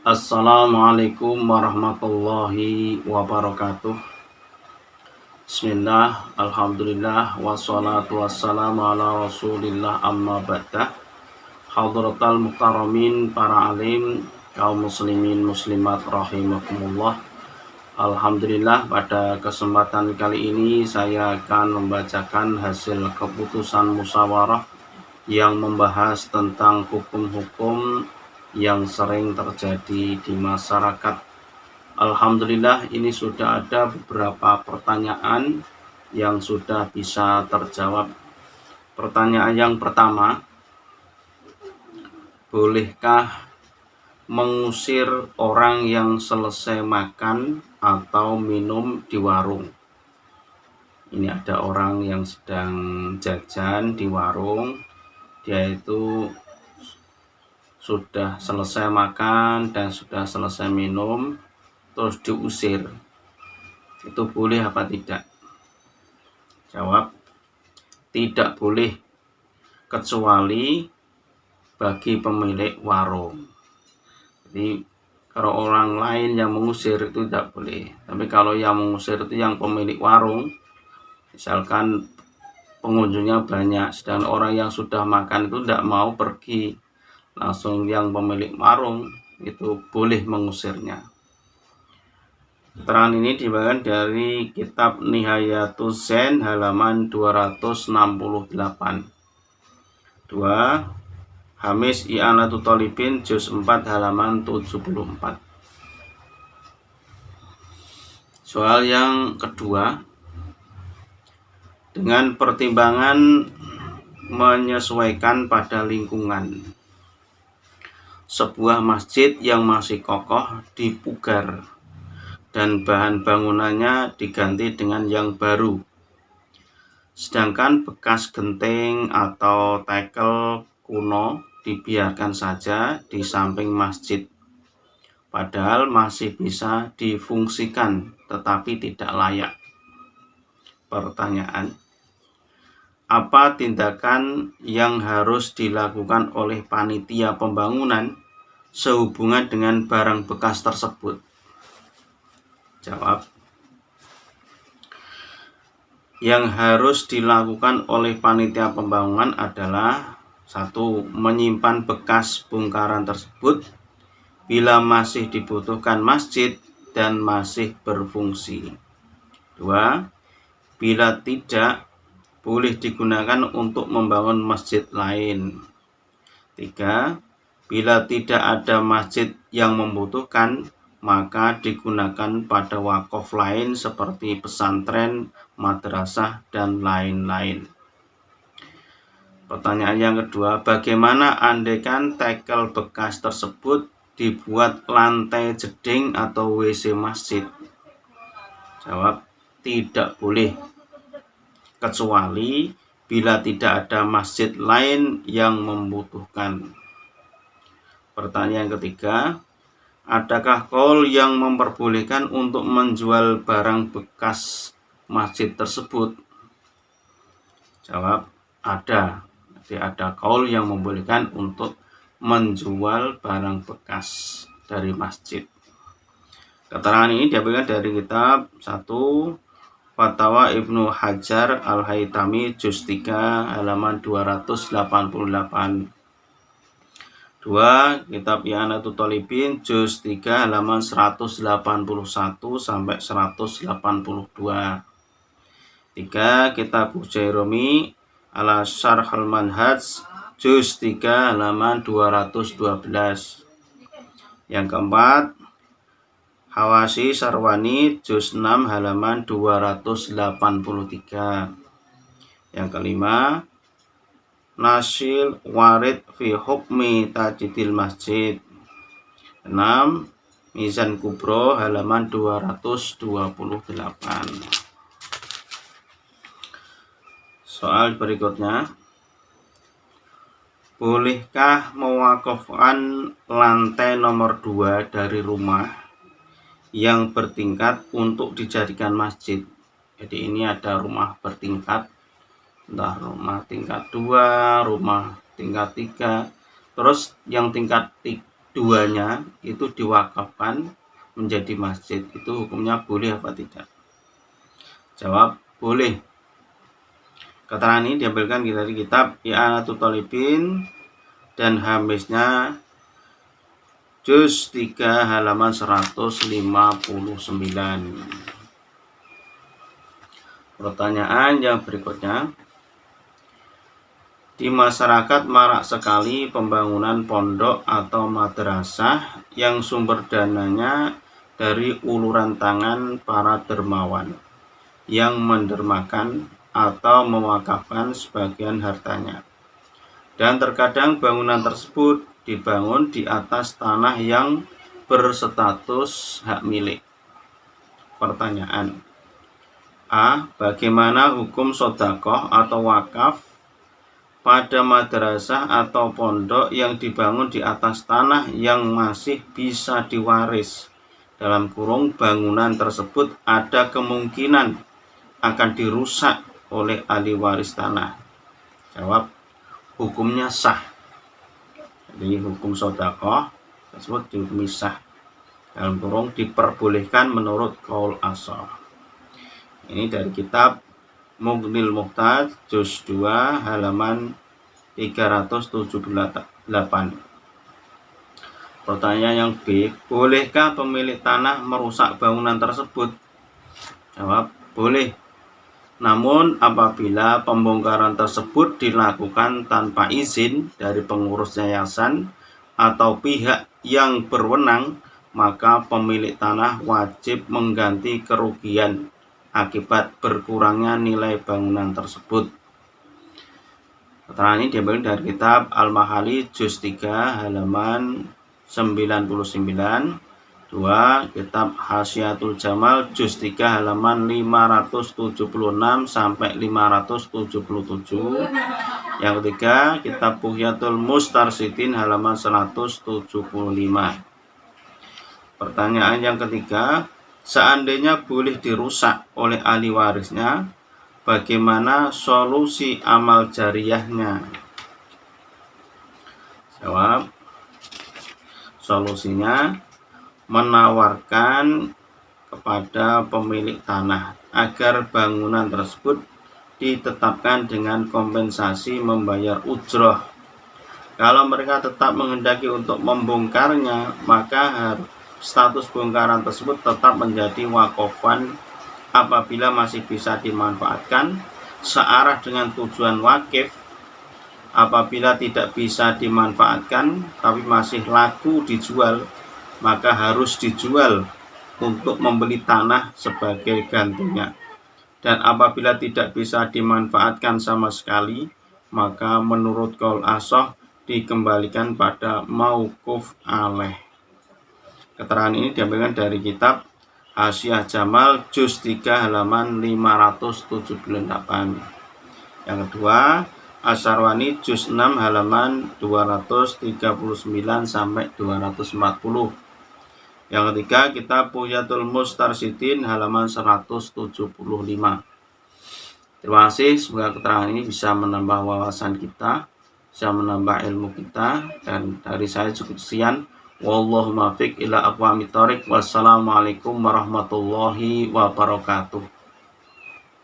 Assalamualaikum warahmatullahi wabarakatuh. Bismillah, alhamdulillah, wassalatu wassalamu ala rasulillah amma ba'dah. Hadratal muktaramin, para alim, kaum muslimin muslimat rahimakumullah. Alhamdulillah, pada kesempatan kali ini saya akan membacakan hasil keputusan musyawarah yang membahas tentang hukum-hukum yang sering terjadi di masyarakat. Alhamdulillah, ini sudah ada beberapa pertanyaan yang sudah bisa terjawab. Pertanyaan yang pertama, bolehkah mengusir orang yang selesai makan atau minum di warung? Ini ada orang yang sedang jajan di warung, dia itu sudah selesai makan dan sudah selesai minum, terus diusir. Itu boleh apa tidak? Jawab, tidak boleh, kecuali bagi pemilik warung. Jadi kalau orang lain yang mengusir itu tidak boleh, tapi kalau yang mengusir itu yang pemilik warung, misalkan pengunjungnya banyak, sedangkan orang yang sudah makan itu tidak mau pergi, langsung yang pemilik warung itu boleh mengusirnya. Keterangan ini dibawakan dari kitab Nihayatuz Zain halaman 268. 2. Hamis I'anatul Thalibin juz 4 halaman 74. Soal yang kedua, dengan pertimbangan menyesuaikan pada lingkungan, sebuah masjid yang masih kokoh dipugar dan bahan bangunannya diganti dengan yang baru, sedangkan bekas genting atau tekel kuno dibiarkan saja di samping masjid, padahal masih bisa difungsikan tetapi tidak layak. Pertanyaan, apa tindakan yang harus dilakukan oleh panitia pembangunan sehubungan dengan barang bekas tersebut? Jawab, yang harus dilakukan oleh panitia pembangunan adalah 1. Menyimpan bekas bongkaran tersebut bila masih dibutuhkan masjid dan masih berfungsi. 2. Bila tidak, boleh digunakan untuk membangun masjid lain. 3. Bila tidak ada masjid yang membutuhkan, maka digunakan pada wakaf lain seperti pesantren, madrasah, dan lain-lain. Pertanyaan yang kedua, bagaimana andaikan tekel bekas tersebut dibuat lantai jeding atau WC masjid? Jawab, tidak boleh, kecuali bila tidak ada masjid lain yang membutuhkan. Pertanyaan ketiga, adakah qaul yang memperbolehkan untuk menjual barang bekas masjid tersebut? Jawab, ada. Jadi ada qaul yang membolehkan untuk menjual barang bekas dari masjid. Keterangan ini diambil dari kitab 1 Fatwa Ibnu Hajar Al-Haytami juz 3 halaman 288. 2. Kitab I'anatul Thalibin juz 3 halaman 181 sampai 182. 3. Kitab Jairumi ala Syarh al-Manhaj juz 3 halaman 212. Yang keempat, Hawasi Sarwani juz 6 halaman 283. Yang kelima, Nasil Warid fi Hukmi Tajdidil Masjid 6. Mizan Kubro halaman 228. Soal berikutnya, bolehkah mewakafkan lantai nomor 2 dari rumah yang bertingkat untuk dijadikan masjid? Jadi ini ada rumah bertingkat, entah rumah tingkat 2, rumah tingkat 3, terus yang tingkat duanya itu diwakafkan menjadi masjid, itu hukumnya boleh apa tidak? Jawab boleh. Keterangan ini diambilkan dari kitab I'anatul Thalibin dan hamisnya juz 3 halaman 159. Pertanyaan yang berikutnya, di masyarakat marak sekali pembangunan pondok atau madrasah yang sumber dananya dari uluran tangan para dermawan yang mendermakan atau mewakafkan sebagian hartanya. Dan terkadang bangunan tersebut dibangun di atas tanah yang berstatus hak milik. Pertanyaan: A. Bagaimana hukum sedekah atau wakaf pada madrasah atau pondok yang dibangun di atas tanah yang masih bisa diwaris? Dalam kurung, bangunan tersebut ada kemungkinan akan dirusak oleh ahli waris tanah. Jawab, hukumnya sah. Jadi hukum sedekah tersebut dihukumi sah. Dalam kurung, diperbolehkan menurut qaul ashah. Ini dari kitab Mughnil Muhtaj juz 2 halaman 378. Pertanyaan yang B, bolehkah pemilik tanah merusak bangunan tersebut? Jawab, boleh. Namun apabila pembongkaran tersebut dilakukan tanpa izin dari pengurus yayasan atau pihak yang berwenang, maka pemilik tanah wajib mengganti kerugian akibat berkurangnya nilai bangunan tersebut. Keterangan ini diambil dari kitab Al-Mahali juz 3 halaman 99. 2. Kitab Hasyiatul Jamal juz 3 halaman 576 sampai 577. Yang ketiga, kitab Bughyatul Mustarsyidin halaman 175. Pertanyaan yang ketiga, seandainya boleh dirusak oleh ahli warisnya, bagaimana solusi amal jariyahnya? Jawab, solusinya menawarkan kepada pemilik tanah agar bangunan tersebut ditetapkan dengan kompensasi membayar ujroh. Kalau mereka tetap menghendaki untuk membongkarnya, maka status bongkaran tersebut tetap menjadi wakofan apabila masih bisa dimanfaatkan searah dengan tujuan wakif. Apabila tidak bisa dimanfaatkan tapi masih laku dijual, maka harus dijual untuk membeli tanah sebagai gantinya. Dan apabila tidak bisa dimanfaatkan sama sekali, maka menurut qaul ashah dikembalikan pada mauquf alaih. Keterangan ini diambilkan dari kitab Hasyiah Jamal juz 3 halaman 578. Yang kedua, Asyarwani juz 6 halaman 239 sampai 240. Yang ketiga, kitab Bughyatul Mustarsyidin halaman 175. Terima kasih, semoga keterangan ini bisa menambah wawasan kita, bisa menambah ilmu kita, dan dari saya cukup sekian. Wallahu muwaffiq ila aqwamit thoriq. Wassalamualaikum warahmatullahi wabarakatuh.